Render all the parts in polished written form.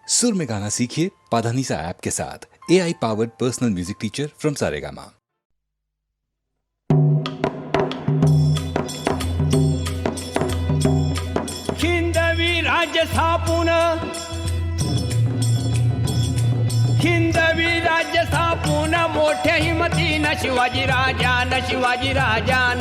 सुर में गाना सीखिए पाधानीसा ऐप के साथ। AI powered personal music teacher from Saregama. हिंदवी राज्य स्थापून मोठ्या हिमतीनं शिवाजी राजान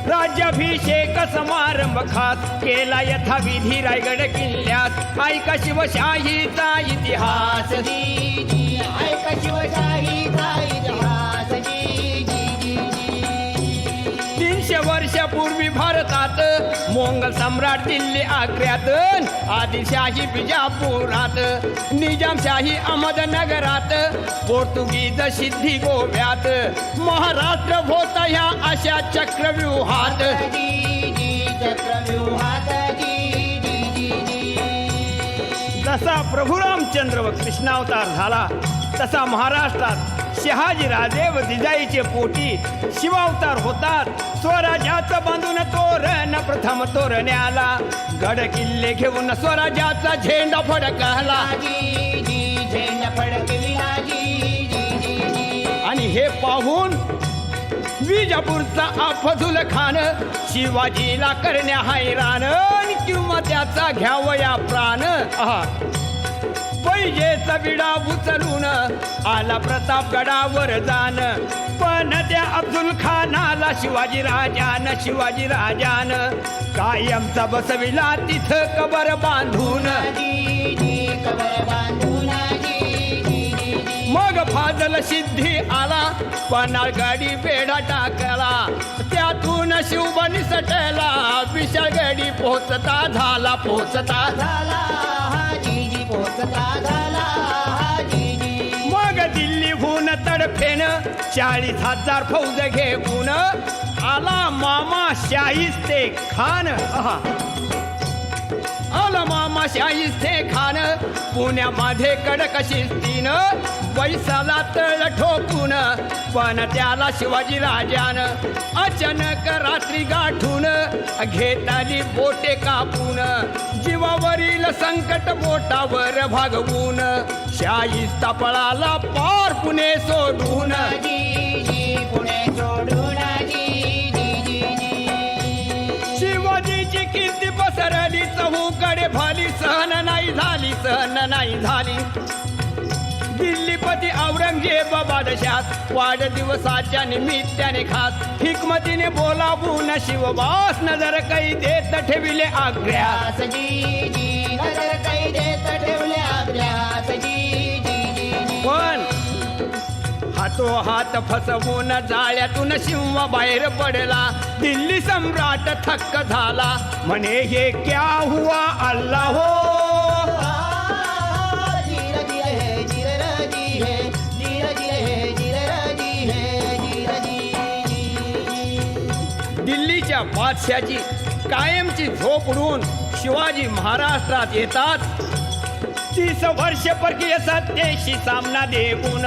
राज्याभिषेक समारंभ खास केला यथाविधी रायगड किल्ल्यात। ऐका शिवशाहीचा इतिहास, ऐका शिवशाहीचा इतिहास 300 वर्षापूर्वी भारतात मोंगल सम्राट दिल्ली आग्र्यात, आदिलशाही बिजापुरात, निजामशाही अहमदनगरात, पोर्तुगीज सिद्धी गोव्यात, महाराष्ट्र होता ह्या अशा चक्रव्यूहात। जसा प्रभू रामचंद्र व कृष्णावतार झाला तसा महाराष्ट्रात शहाजी राजे व जिजाईचे पोटी शिवावतार होतात। स्वराज्याचं बांधून तोरण प्रथम तोरण्याला, गड किल्ले घेऊन स्वराज्याचा झेंडा फडकला आणि हे पाहून विजापूरचा अफझुल खान शिवाजीला करण्या हैराण, किंवा त्याचा घ्यावया प्राण। पैजेचा विडा उचलून आला प्रतापगडावर जाण, पण त्या अफझुल खानाला शिवाजी राजान कायमचा बसविला तिथं कबर बांधून। मग फाजल सिद्धी आला, पन्हाळगडी बेडा टाकला, त्यातून शिवबा निसटला, विशाळगडी पोचता झाला मग दिल्लीहून तडफेन 40,000 फौज घेऊन आला मामा शाहिस्ते खान। पुण्यामध्ये कडक शिस्तीनं पैसाला तळ ठोकून, पण त्याला शिवाजी राजान अचानक रात्री गाठून घेताली बोटे कापून, जीवावरील संकट बोटावर भागवून शाहिस्ता पळाला पार पुणे सोडून। शिवाजीची कीर्ती पसरली चहूकडे भाली, सहन नाही झाली। दिल्लीपती औरंगजेब बादशाह वाढदिवसाच्या निमित्ताने खास हिकमतीने बोलावून शिवबास नजर कैदेत ठेविले आग्र्यास। पण हात फसवून जाळ्यातून सिंह बाहेर पडला, दिल्ली सम्राट थक्क झाला, म्हणे हे क्या हुआ अल्लाह हो। दिल्लीच्या बादशाची कायमची झोप उडून शिवाजी महाराष्ट्रात येतात। 30 वर्ष परकीय सत्तेशी सामना देऊन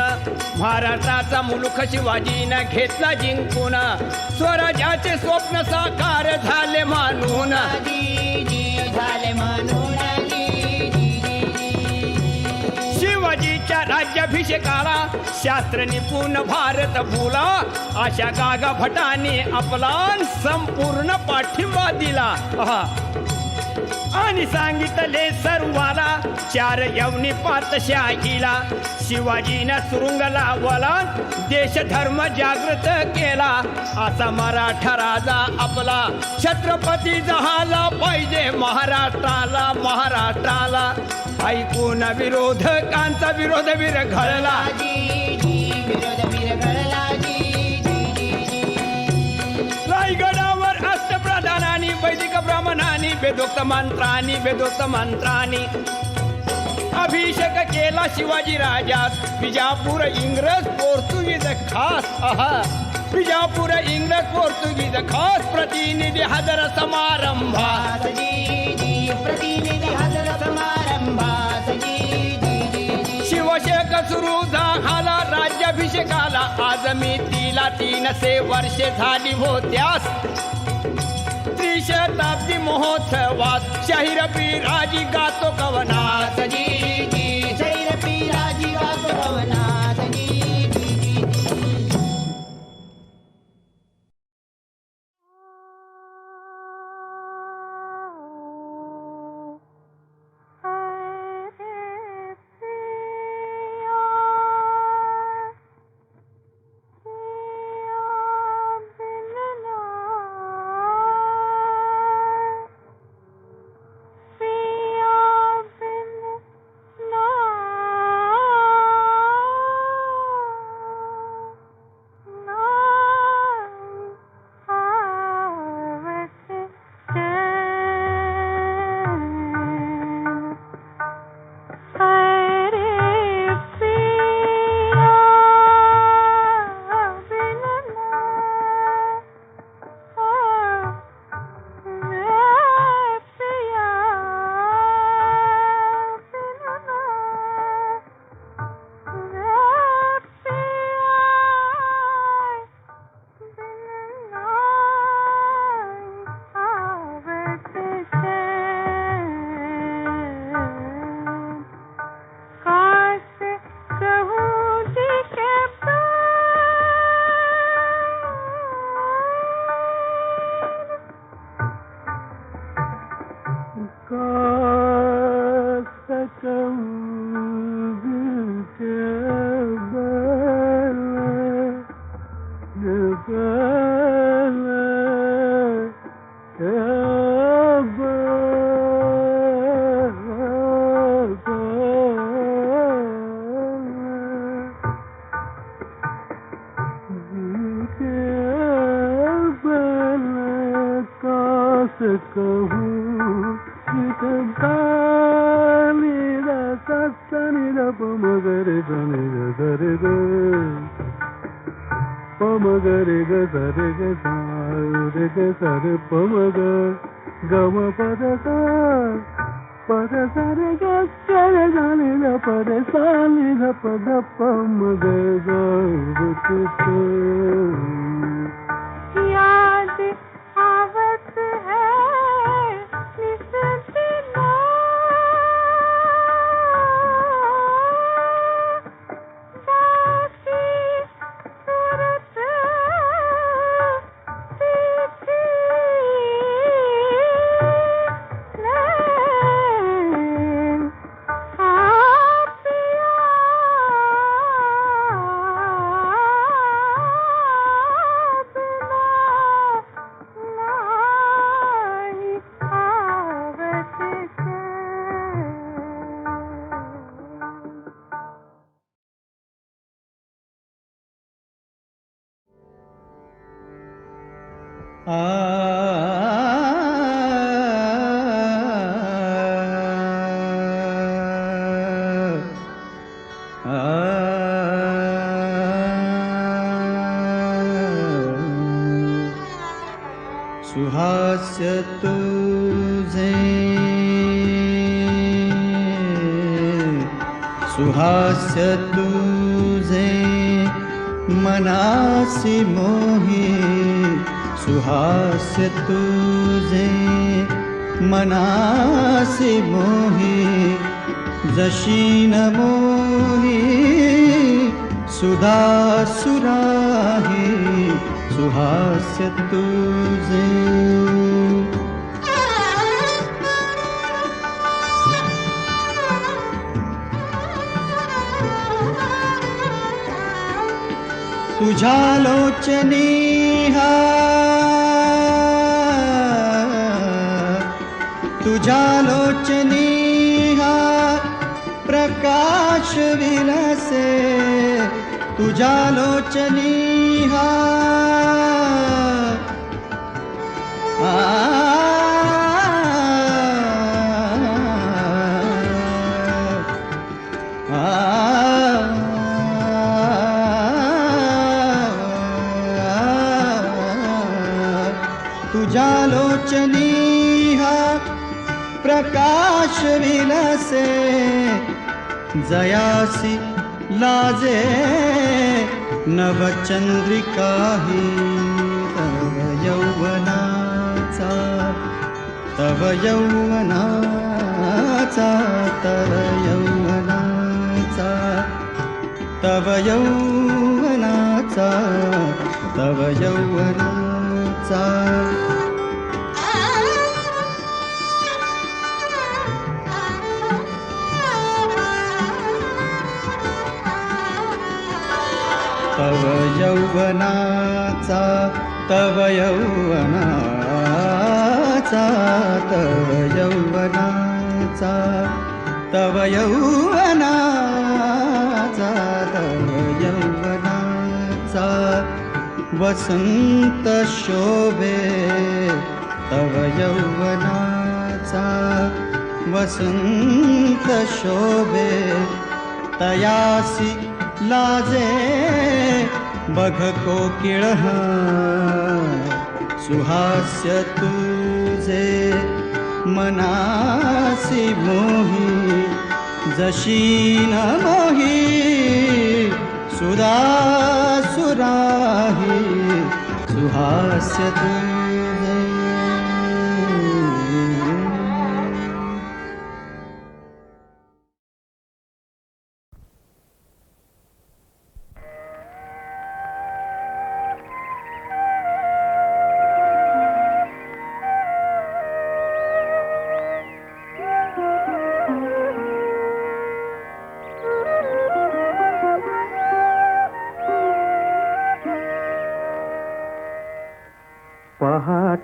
महाराष्ट्राचा मुलूक शिवाजीनं घेतला जिंकून, स्वराज्याचे स्वप्न साकार झाले मानून। शिवाजीच्या राज्याभिषेकाला शास्त्र निपुण भारत भूला, अशा गागा भटाने आपला संपूर्ण पाठिंबा दिला आणि सांगितले सर्वाला 4 यवनी पातशाहीला। शिवाजीनं सुरुंग लावला, देश धर्म जागृत केला, असा मराठा राजा आपला छत्रपती झाला पाहिजे महाराष्ट्राला। ऐकून विरोधकांचा विरोध विरघळला, रायगडावर अष्टप्रधानांनी वैदिक ब्राह्मणांनी वेदोक्त मंत्रांनी अभिषेक केला शिवाजी राजास। विजापूर इंग्रज पोर्तुगीज खास प्रतिनिधी हजर समारंभात। शिवशेक सुरू झाला राज्याभिषेकाला, आज मी 3 वर्षे झाली होत्यास। त्रिशताब्दी महोत्सवात शाहीर बिराजी गातो कवनास। कहूँ दिल के बाल पमगरे ग सरे ग सारे ग सरे पमग गम पद पद सरे ग सरे जाने ग पद सानी ग पद पमग याद आवत है निस दिना बासी सूरत देखी नैन आप सुहास्य तुझे सुहास्य तुझे मनासी मोही सुहास्य तुझे मनासी मोही जशी न मोही सुधा सुराही सुहास्य तुझे तुझ्या लोचनी तुझ्या लोचनी प्रकाश विलसे तुझ्या लोचनी तुझ्या लोचनी प्रकाश विलसे जयासी लाजे नवचंद्रिका ही तव यौवनाचा तव यौवनाचा तव यौवनाचा तव यौवनाचा तव यौवनाचा तव यौवनाचा तव यौवनाचा तव यौवनाचा तव यौवनाचा तव यौवनाचा वसंत शोभे तव यौवनाचा वसंत शोभे तयासी लाजे बघ कोकिळ सुहास्य तुझे मनासी मोही जशी न मोही सुधा सुराही सुहास्य तुझे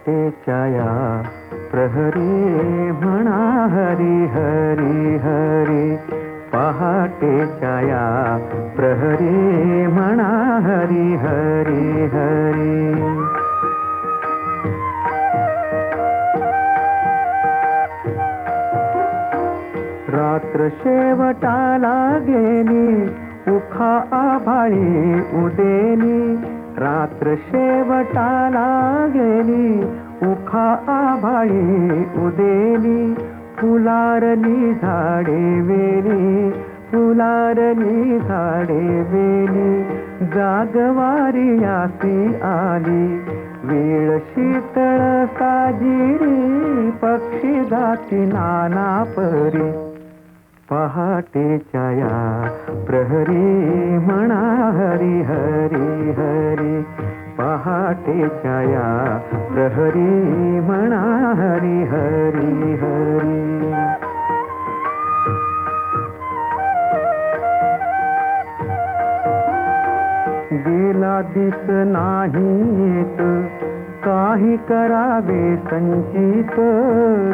पहाटेच्या या प्रहरी म्हणा हरी हरी हरी. पहाटेच्या या प्रहरी म्हणा हरी हरी हरी. रात्र शेवटाला गेली उखा आभाळी उदेली. रात्र शेवटाला गेली उखा आभाळी उदेली. फुलारली झाडे वेली फुलारली झाडे वेली. जागवारी यासी आली वेळ शीतळ साजिरी. पक्षी जाती नाना परी. पहाटेच्या या प्रहरी म्हणा हरी हरी हरी. पहाटेच्या या प्रहरी म्हणा हरी हरी हरी. गेला दिस नाही येत काही करावे संचित.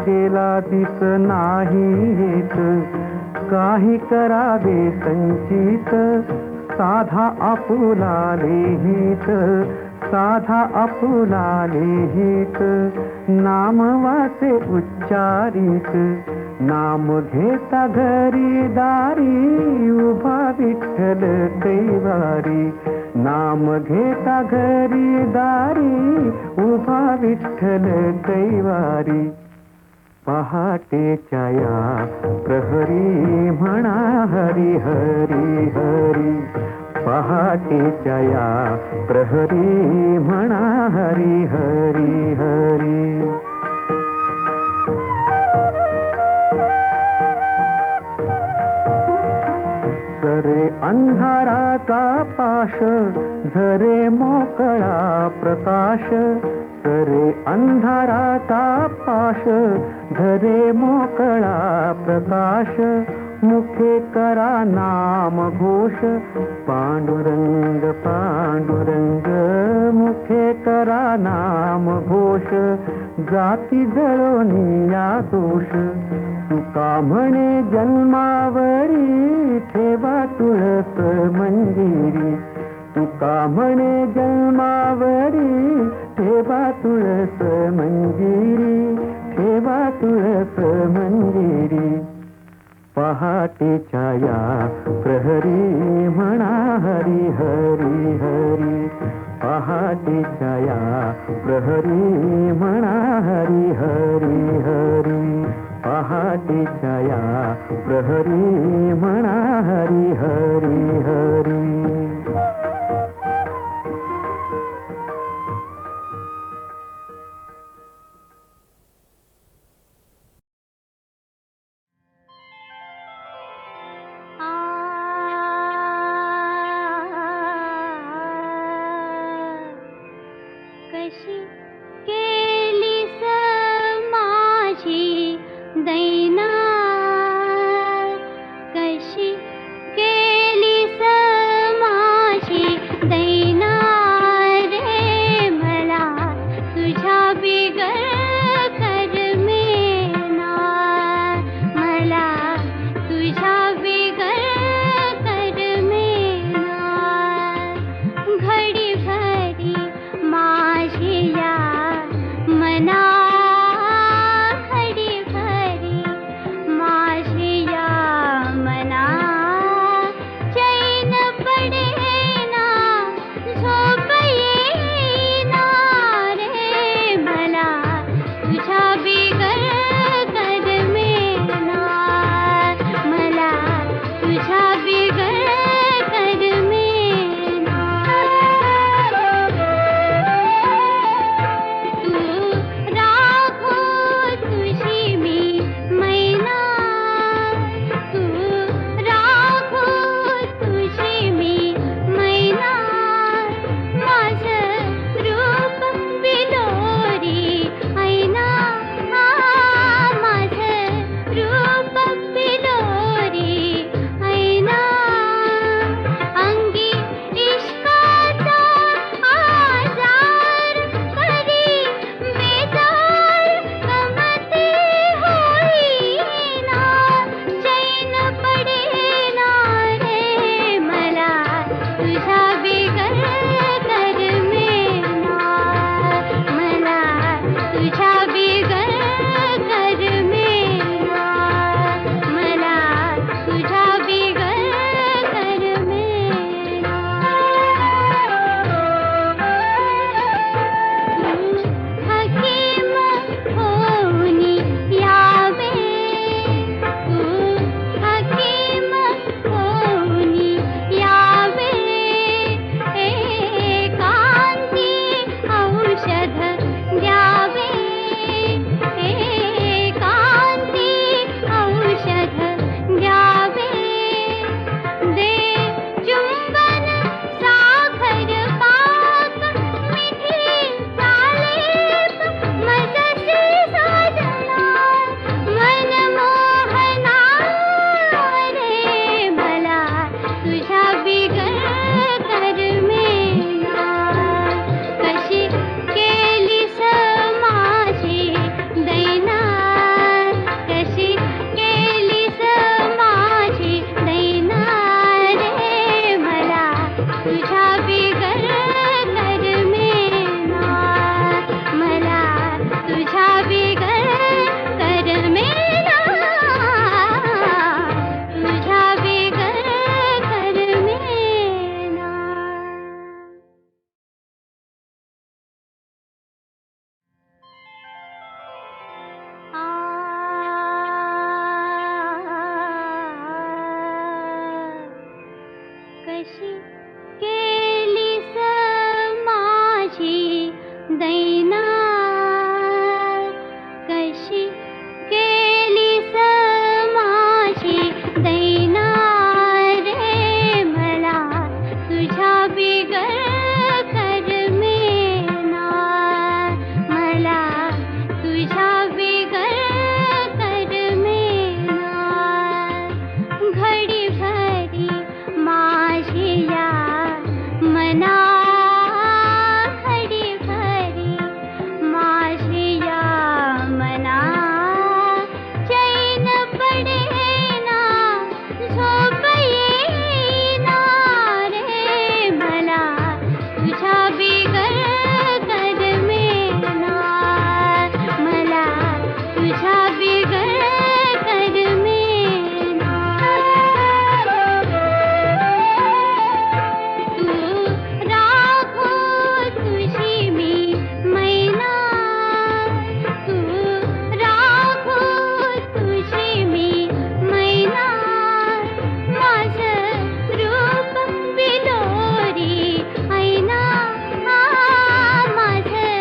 गेला दिस नाही येत काही करावे संचित. साधा आपुला लिहित साधा आपुला लिहित. नाम वाचे उच्चारित नाम घेता घरी दारी. उभा विठ्ठल कैवारी नाम घेता घरी दारी. उभा विठ्ठल कैवारी. पहाटेच्या या प्रहरी म्हणा हरी हरी हरी. पहाटेच्या या प्रहरी म्हणा हरी हरी हरी. सरे अंधाराचा पाश झरे मोकळा प्रकाश. सरे अंधाराचा पाश झरे मोकळा प्रकाश. मुखे करा नाम घोष पांडुरंग पांडुरंग. मुखे करा नाम घोष जाती जळोनिया दोष. तुका म्हणे जन्मावरी ठेवा तुळस मंजिरी. तुका म्हणे जन्मावरी ठेवा तुळस मंजिरी. ठेवा तुळस मंजिरी. पहाटेच्या या प्रहरी म्हणा हरी हरी हरी. पहाटेच्या या प्रहरी म्हणा हरी हरी हरी. पहाटेच्या या प्रहरी म्हणा हरी हरी हरी. कशी केली माझी दैना. कशी केली माझी दैना रे. मला तुझ्या बिगर करमेना. मला तुझ्या बिगर करमेना. घडी भरी माझी या मना. घडी भरी कशी केली माझी दैना कशी केली माझी दैना रे मला तुझ्या बिगर करमेना मला तुझ्या बिगर करमेना घडी भरी माझी या मना घडी भरी माझी या मना चैन पडेना झोप येईना रे मला तुझ्या बिगर करमेना मला तुझ्या बिगर करमेना तू राखो तुझी मी मैना तू राखो तुझी मी मैना माझं रूप बिलोरी ऐना माझं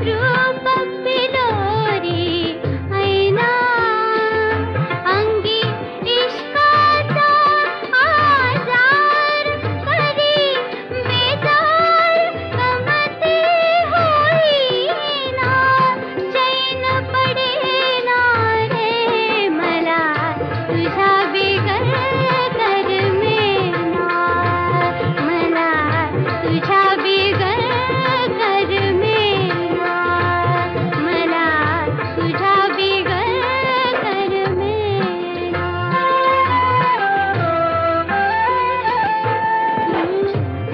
रूप बिलोरी ऐना अंगी इश्काचा आजार करी बेजार गमती होईना चैन पडेना रे मला तुझ्या बिगर करमेना मला तुझ्या बिगर करमेना मला तुझ्या बिगर करमेना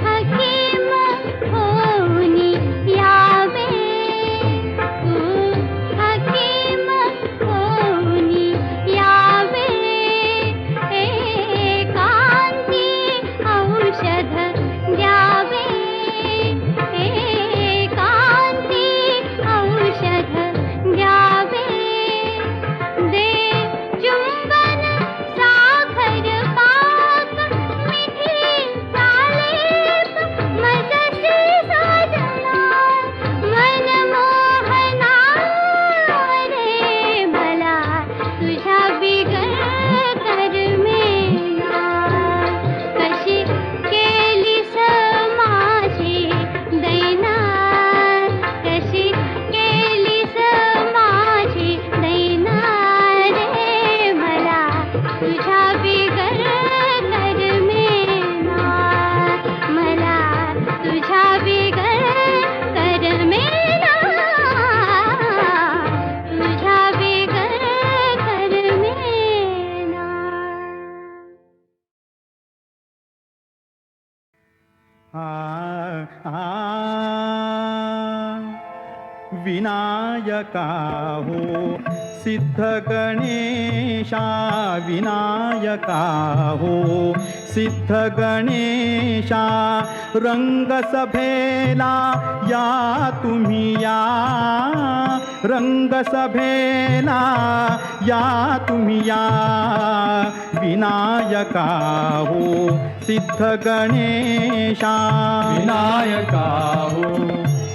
हकीम होऊनी यावे तू हकीम होऊनी यावे एकांती औषध द्यावे एकांती औषध द्यावे दे चुंबन साखर पाक मिठी सालेप मजसी साजना मन मोहना रे मला तुझ्या बिगर करमेना कशी केली माझी दैना कशी केली माझी दैना रे मला तुझ्या बिगर करमेना मला तुझ्या बिगर करमेना तुझ्या बिगर करमेना विनायका हो सिद्ध गणेशा विनायका हो सिद्ध गणेशा रंगसभेला या तुम्ही या रंगसभेला या तुम्ही या विनायका हो सिद्ध गणेशा विनायका हो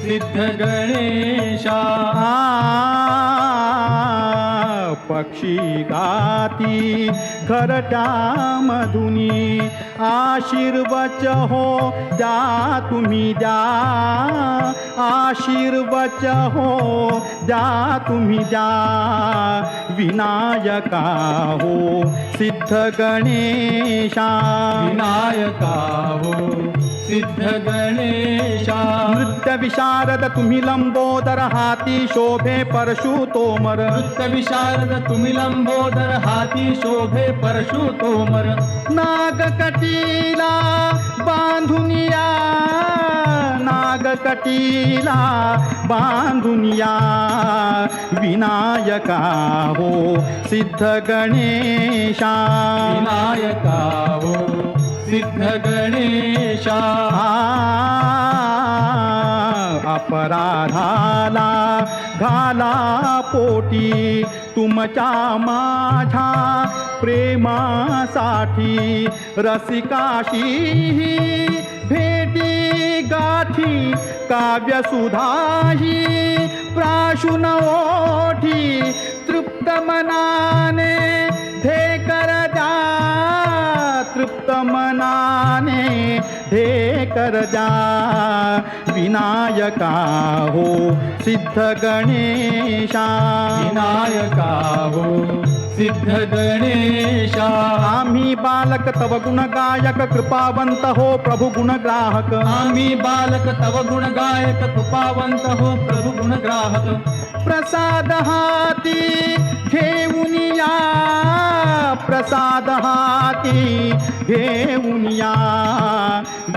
सिद्ध गणेशा पक्षी गाती घरट्या मधुनी आशीर्वच हो द्या तुम्ही द्या आशीर्वच हो द्या तुम्ही द्या विनायका हो सिद्ध गणेशा विनायका हो सिद्ध गणेशा नृत्य विशारद तुम्ही लंबोदर हाती शोभे परशुतोमर नृत्य विशारद तुम्ही लंबोदर हाती शोभे परशुतोमर नागकटीला बांधुनिया नागकटीला बांधुनिया विनायका हो सिद्ध गणेशा विनायका हो सिद्ध गणेशा अपराधाला घाला पोटी तुमच्या माझ्या प्रेमासाठी रसिकाशी भेटी गाठी काव्यसुधाही प्राशुन ओठी तृप्त मनाने ढेकर जा तृप्त मनाने ढेकर जा विनायका हो सिद्ध गणेशा विनायका हो सिद्ध गणेशा आम्ही बालक तव गुण गायक कृपावंत हो प्रभु गुण ग्राहक आम्ही बालक तव गुण गायक कृपावंत हो प्रभु गुण ग्राहक प्रसाद हाती घेऊन या प्रसाद हाती घेऊन या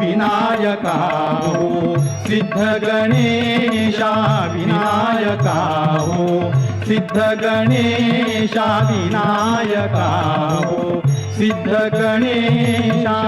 विनायका हो सिद्ध गणेशा विनायका हो सिद्ध गणेशा विनायका हो सिद्ध गणेशा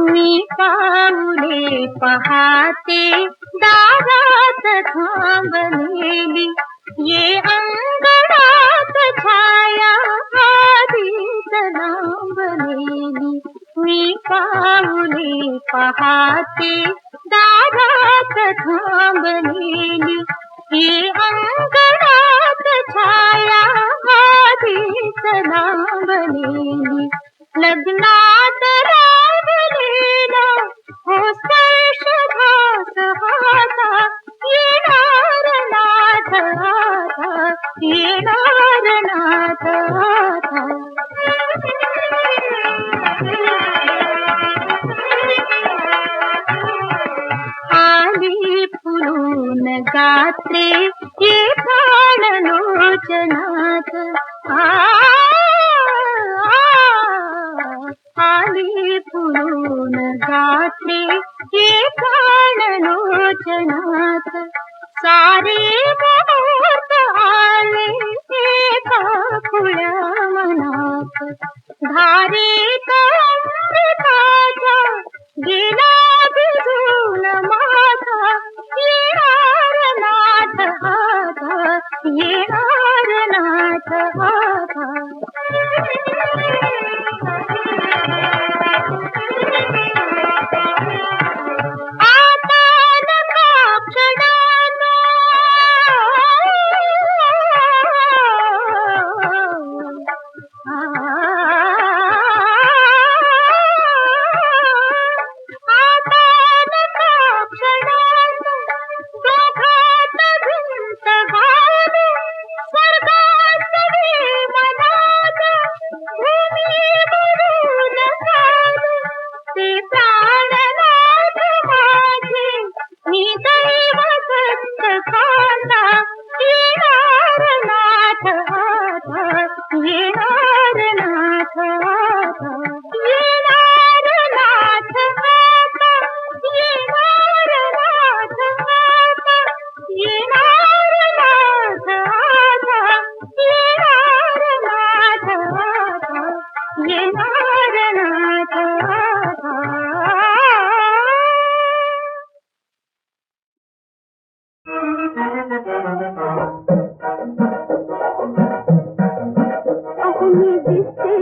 मी पाऊले पहाते दारात थांबलेली ये अंगणात छाया आधीच लांबलेली मी पाऊले पहाते दारात थांबलेली ये अंगणात छाया आधीच लांबलेली लग्नात राबलेला हो स्पर्श भास हाता येणार नाथ आता येणार नाथ आता आली फुलून गात्रे ये प्राण लोचनात आली फुलून गात्रे ये प्राण लोचनात सारे मुहूर्त आले एका खुल्या मनात धारेत अमृताचा गेला भिजून माझा येणार नाथ आता येणार नाथ आता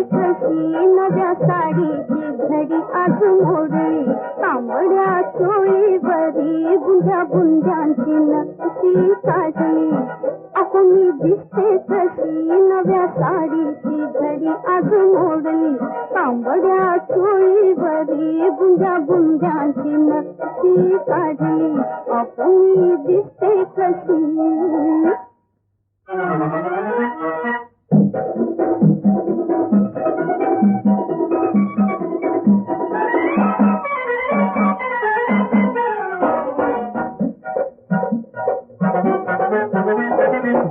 नव्या साडीची घडी आज मोडी तांबड्या चोळीवरी गुंजा गुंजांची नक्षी काढली अहो मी दिसते कशी नव्या साडीची घडी आज मोडली तांबड्या चोळीवरी गुंजा गुंजांची नक्षी काढली अहो मी दिसते कशी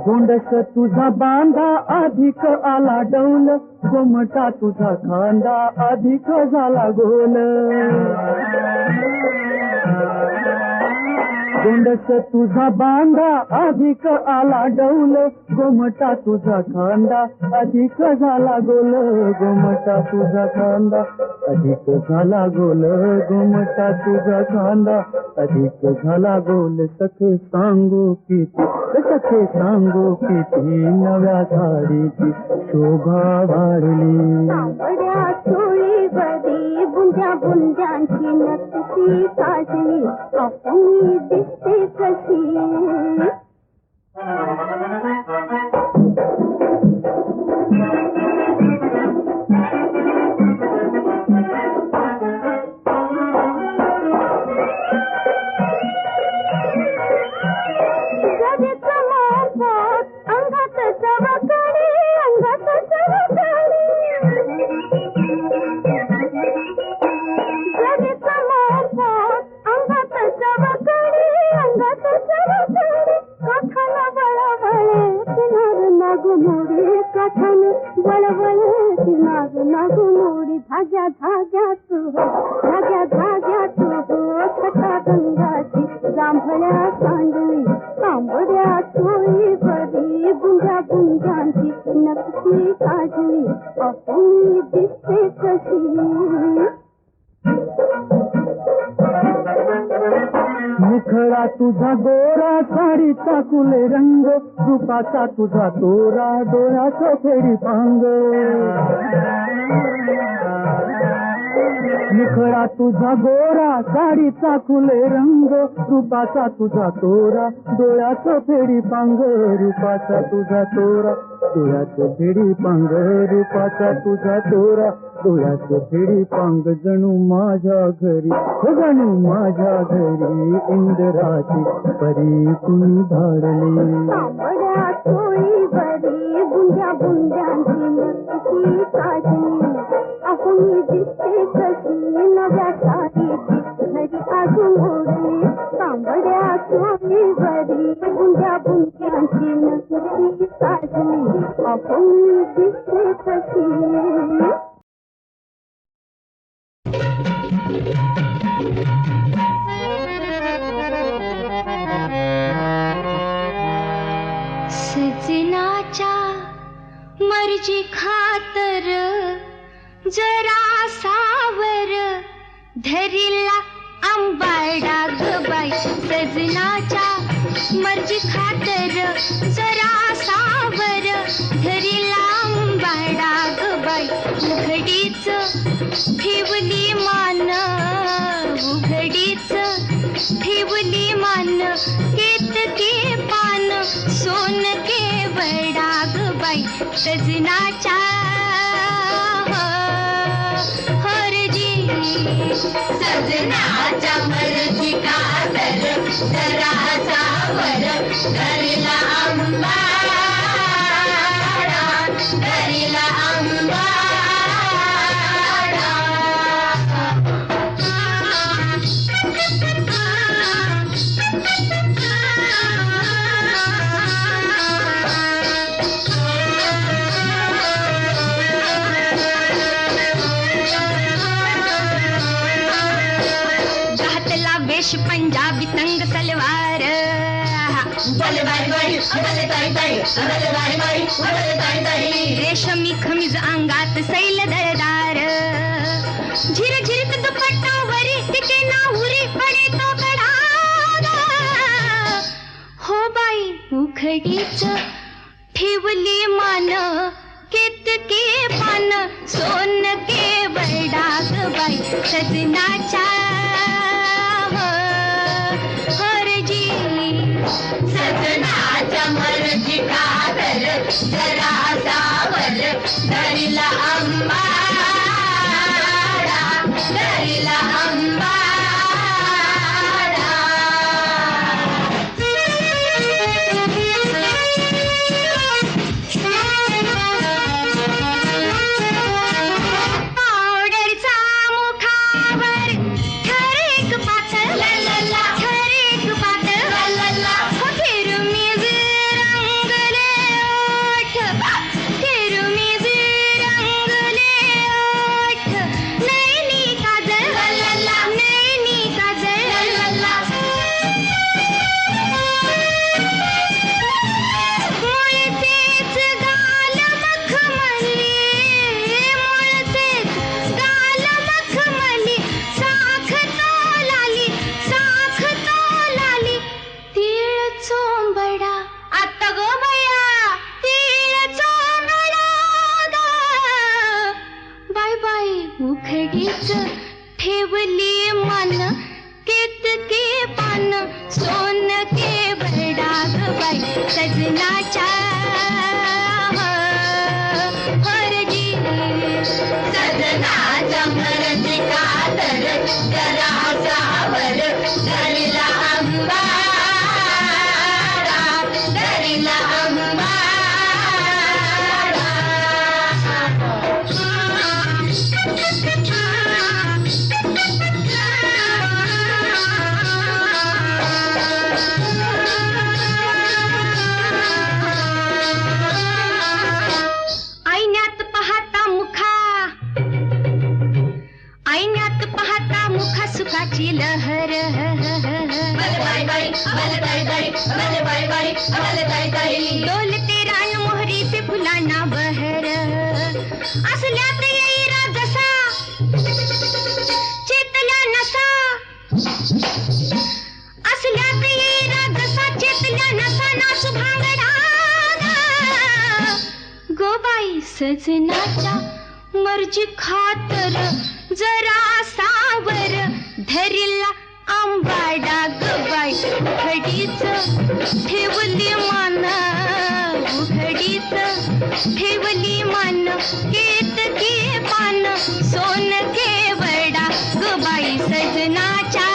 गोंडस तुझा बांधा अधिक आला डौल गोमटा तुझा खांदा अधिक झाला गोल गोंडस तुझा बांधा अधिक आला डौल गोमटा तुझा खांदा अधिक झाला गोल गोमटा तुझा खांदा अधिक झाला गोल गोमटा तुझा खांदा अधिक झाला गोल सखे सांगू किती सखे सांगू किती नव्या साडीची शोभा वाढली तांबड्या चोळीवरी गुंजा गुंजांची नक्षी काढली अहो मी दिसते कशी जांभळ्या सांडली तांबड्या चोळीवरी गुंजा गुंजांची नक्षी काढली अहो मी दिसते कशी मुखडा तुझा गोरा साडीचा कुले रंग रूपाचा तुझा तोरा डोळ्याचं फेरी पांग मुखडा तुझा गोरा साडीचा खुले रंग रूपाचा तुझा तोरा डोळ्याचं फेरी पांग रूपाचा तुझा तोरा डोळ्याचं फेरी पांग रूपाचा तुझा तोरा डोळ्याचं फेरी पांग जणू माझ्या घरी जणू माझ्या घरी इंद्राची परी कुणी धाडली तांबड्या चोळीवरी गुंजा गुंजांची नक्षी काढली अहो मी दिसते कशी नव्या साडीची घडी आज मोडली तांबड्या चोळीवरी गुंजा गुंजांची नक्षी काढली अहो मी दिसते कशी सजनाच्या मर्जी खातर जरा सावर धरिला आंबाडा ग बाई सजनाच्या मर्जी खातर जरा सावर धरिला आंबाडा ग बाई उघडीच ठेवली मान उघडीच ठेवली मान केतके पान सोन के बडा ग बाई सजनाच्या हरजी सजनाच्या मर्जी खातर जरा सावर धरिला आंबाडा धरिला आंबाडा पंजाबी तंग सलवार रेशमी खमीज अंगात सैल दरदार झिर झिरत दुपट्टावरी तिके नाहुरी पडे तो कडागा हो बाई उघडीच ठेवली मान केतके पान सोन के बडाग बाई सजनाच्या सजनाच्या समर्थ कातर जरा सावर धरिला अंबाडा धरिला अंबाडा पावडरचा मुखावर ठरेक पातळ ललला ठरेक पातळ ललला फिरुमीज रंगले ओठ फिरुमीज रंगले ओठ नैनी काजळ ललला नैनी काजळ ललला मुळतेच गाल मखमली मुळतेच गाल मखमली साख तो लाली तीळ चोंबडा आता गो बया तीळ चोंबडा ग बाय बाय उखडीच ठेवली मन केतके पान सोन के बरडा ग बाई सजनाच्या हरजी सजनाचा मर्थ कातर जरा सावर धरिला अंबाडा धरिला आईन्यात पाहता मुखा सुखाची लहर डोलते रान मोहरीचे फुलांना बहर असल्यात येईरा जसा चेतल्या नसा असल्यात येईरा जसा चेतल्या नसा नाचू भांगडा गोबाई सजनाच्या मर्जी खातर जरा सावर धरिला आंबाडा गबाई उघडीच ठेवली मन उघडीच ठेवली मन केतकी पान सोन केवडा गबाई सजनाच्या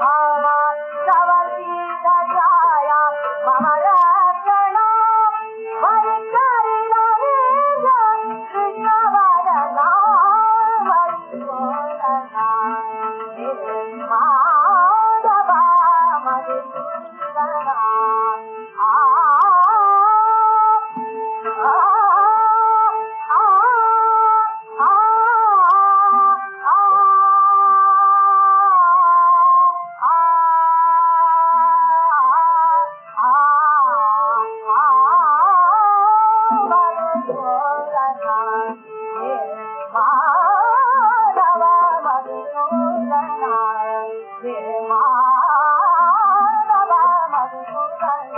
भावा मानवा मधुसूदन